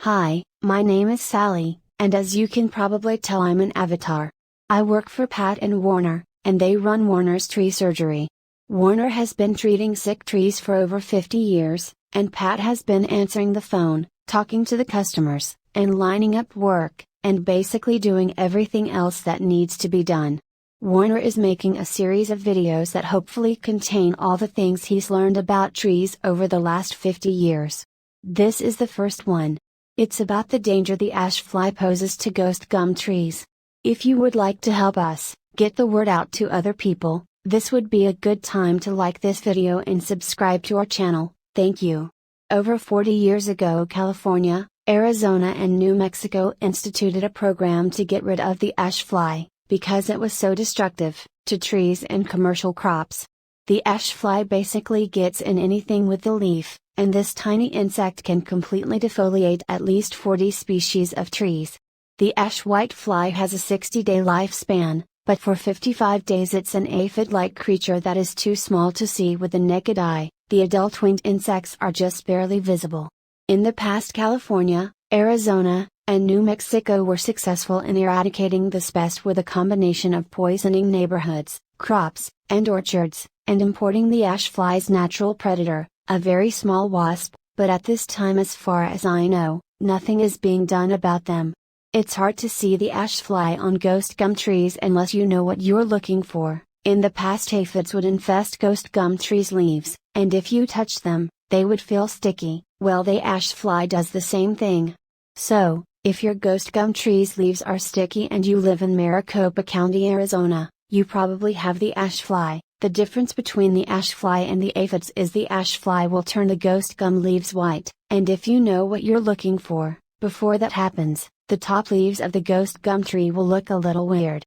Hi, my name is Sally, and as you can probably tell, I'm an avatar. I work for Pat and Warner, and they run Warner's Tree Surgery. Warner has been treating sick trees for over 50 years, and Pat has been answering the phone, talking to the customers, and lining up work, and basically doing everything else that needs to be done. Warner is making a series of videos that hopefully contain all the things he's learned about trees over the last 50 years. This is the first one. It's about the danger the ash fly poses to ghost gum trees. If you would like to help us get the word out to other people, this would be a good time to like this video and subscribe to our channel. Thank you. Over 40 years ago, California, Arizona and New Mexico instituted a program to get rid of the ash fly, because it was so destructive to trees and commercial crops. The ash fly basically gets in anything with the leaf, and this tiny insect can completely defoliate at least 40 species of trees. The ash whitefly has a 60-day lifespan, but for 55 days it's an aphid-like creature that is too small to see with the naked eye. The adult winged insects are just barely visible. In the past, California, Arizona, and New Mexico were successful in eradicating this pest with a combination of poisoning neighborhoods, crops, and orchards, and importing the ash fly's natural predator, a very small wasp, but at this time, as far as I know, nothing is being done about them. It's hard to see the ash fly on ghost gum trees unless you know what you're looking for. In the past, aphids would infest ghost gum trees' leaves, and if you touch them, they would feel sticky. Well, the ash fly does the same thing. So, if your ghost gum tree's leaves are sticky and you live in Maricopa County, Arizona, you probably have the ash fly. The difference between the ash fly and the aphids is the ash fly will turn the ghost gum leaves white, and if you know what you're looking for, before that happens, the top leaves of the ghost gum tree will look a little weird.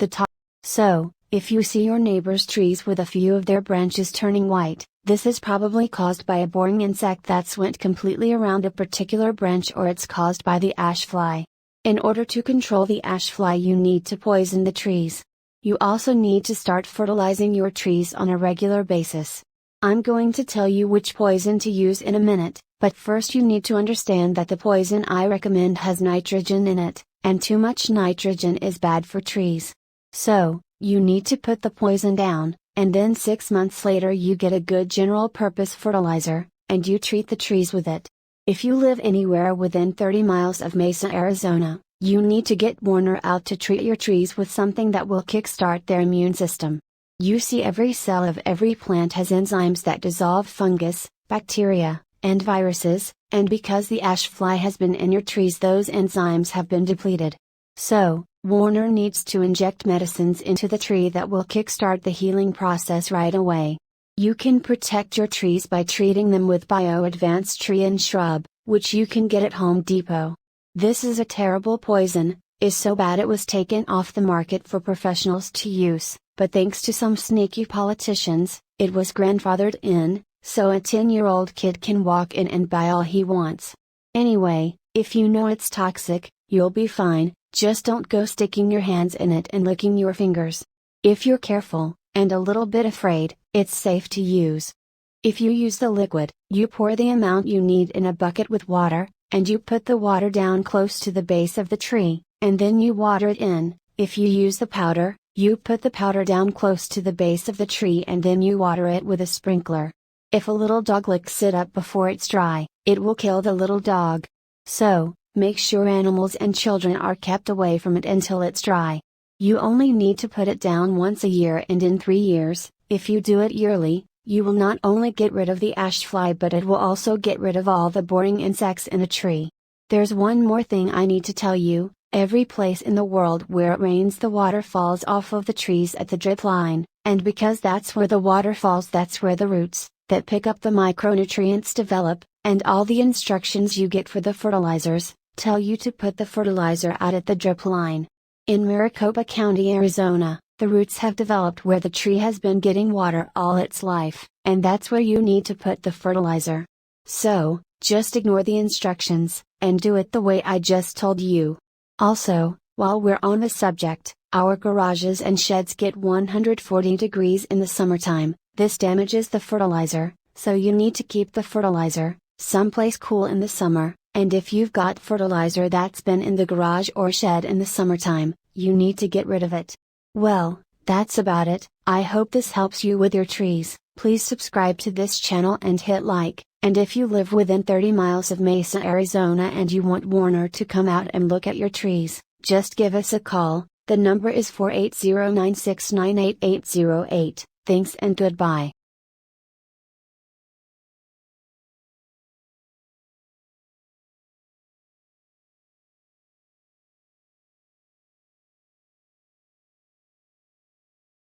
So, if you see your neighbor's trees with a few of their branches turning white, this is probably caused by a boring insect that's went completely around a particular branch, or it's caused by the ash fly. In order to control the ash fly, you need to poison the trees. You also need to start fertilizing your trees on a regular basis. I'm going to tell you which poison to use in a minute, but first you need to understand that the poison I recommend has nitrogen in it, and too much nitrogen is bad for trees. So, you need to put the poison down, and then 6 months later you get a good general purpose fertilizer, and you treat the trees with it. If you live anywhere within 30 miles of Mesa, Arizona, you need to get Warner out to treat your trees with something that will kickstart their immune system. You see, every cell of every plant has enzymes that dissolve fungus, bacteria, and viruses, and because the ash fly has been in your trees, those enzymes have been depleted. So, Warner needs to inject medicines into the tree that will kickstart the healing process right away. You can protect your trees by treating them with Bio Advanced Tree and Shrub, which you can get at Home Depot. This is a terrible poison, is so bad it was taken off the market for professionals to use, but thanks to some sneaky politicians, it was grandfathered in, so a 10-year-old kid can walk in and buy all he wants. Anyway, if you know it's toxic, you'll be fine, just don't go sticking your hands in it and licking your fingers. If you're careful, and a little bit afraid, it's safe to use. If you use the liquid, you pour the amount you need in a bucket with water, and you put the water down close to the base of the tree, and then you water it in. If you use the powder, you put the powder down close to the base of the tree and then you water it with a sprinkler. If a little dog licks it up before it's dry, it will kill the little dog. So, make sure animals and children are kept away from it until it's dry. You only need to put it down once a year, and in 3 years, if you do it yearly, you will not only get rid of the ash fly, but it will also get rid of all the boring insects in a tree. There's one more thing I need to tell you. Every place in the world where it rains, the water falls off of the trees at the drip line, and because that's where the water falls, that's where the roots that pick up the micronutrients develop, and all the instructions you get for the fertilizers tell you to put the fertilizer out at the drip line. In Maricopa County, Arizona, the roots have developed where the tree has been getting water all its life, and that's where you need to put the fertilizer. So, just ignore the instructions, and do it the way I just told you. Also, while we're on the subject, our garages and sheds get 140 degrees in the summertime. This damages the fertilizer, so you need to keep the fertilizer someplace cool in the summer, And if you've got fertilizer that's been in the garage or shed in the summertime, you need to get rid of it. Well, that's about it. I hope this helps you with your trees. Please subscribe to this channel and hit like, and if you live within 30 miles of Mesa, Arizona and you want Warner to come out and look at your trees, just give us a call. The number is 480-969-8808. Thanks and goodbye.